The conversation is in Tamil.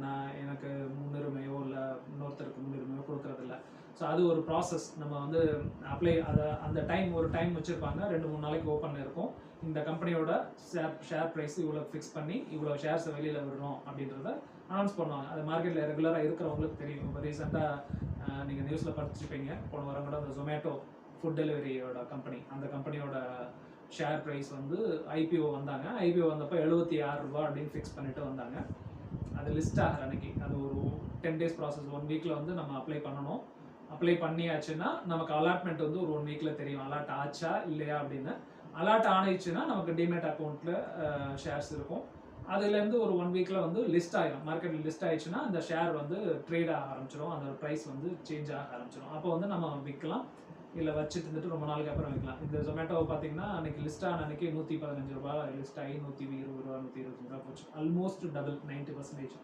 நான் எனக்கு முன்னுரிமையோ இல்லை இன்னொருத்தருக்கு முன்னுரிமையோ கொடுக்கறதில்ல. ஸோ அது ஒரு ப்ராசஸ். நம்ம வந்து அந்த ஒரு டைம் வச்சுருப்பாங்க, 2-3 நாளைக்கு ஓப்பனில் இருக்கும். இந்த கம்பெனியோட ஷேர் ப்ரைஸ் இவ்வளோ ஃபிக்ஸ் பண்ணி இவ்வளோ ஷேர்ஸை வெளியில் விடுறோம் அப்படின்றத அனௌன்ஸ் பண்ணுவாங்க. அது மார்க்கெட்டில் ரெகுலராக இருக்கிறவங்களுக்கு தெரியும். இப்போ ரீசெண்டாக நீங்கள் நியூஸில் படிச்சிருப்பீங்க, போன வாரம் கூட அந்த ஜொமேட்டோ ஃபுட் டெலிவரியோட கம்பெனி, அந்த கம்பெனியோட ஷேர் ப்ரைஸ் வந்து ஐபிஓ வந்தாங்க. ஐபிஓ வந்தப்போ ₹76 அப்படின்னு ஃபிக்ஸ் பண்ணிட்டு வந்தாங்க. அது லிஸ்ட் ஆகிற அன்னைக்கு அது ஒரு 10 days ப்ராசஸ், 1 வீக்கில் வந்து நம்ம அப்ளை பண்ணணும். அப்ளை பண்ணியாச்சுன்னா நமக்கு அலாட்மெண்ட் வந்து ஒரு 1 வீக்கில் தெரியும், அலாட் ஆச்சா இல்லையா அப்படின்னு. அலாட் ஆனிச்சுன்னா நமக்கு டிமேட் அக்கௌண்ட்டில் ஷேர்ஸ் இருக்கும். அதுலேருந்து ஒரு 1 வீக்கில் வந்து லிஸ்ட் ஆகிடும், மார்க்கெட்டில் லிஸ்ட் ஆயிடுச்சுன்னா அந்த ஷேர் வந்து ட்ரேட் ஆக ஆரம்பிச்சிடும், அந்த ப்ரைஸ் வந்து சேஞ்ச் ஆக ஆரம்பிச்சிடும். அப்போ வந்து நம்ம விற்கலாம், இல்லை வச்சுட்டு இருந்துட்டு ரொம்ப நாளைக்கு அப்புறம் விற்கலாம். இந்த ஜொமேட்டோவை பார்த்தீங்கன்னா அன்றைக்கி லிஸ்ட் ஆன அன்றைக்கி ₹115 லிஸ்ட் ஆகி ₹120 ₹125 போச்சு. Almost double, 90%.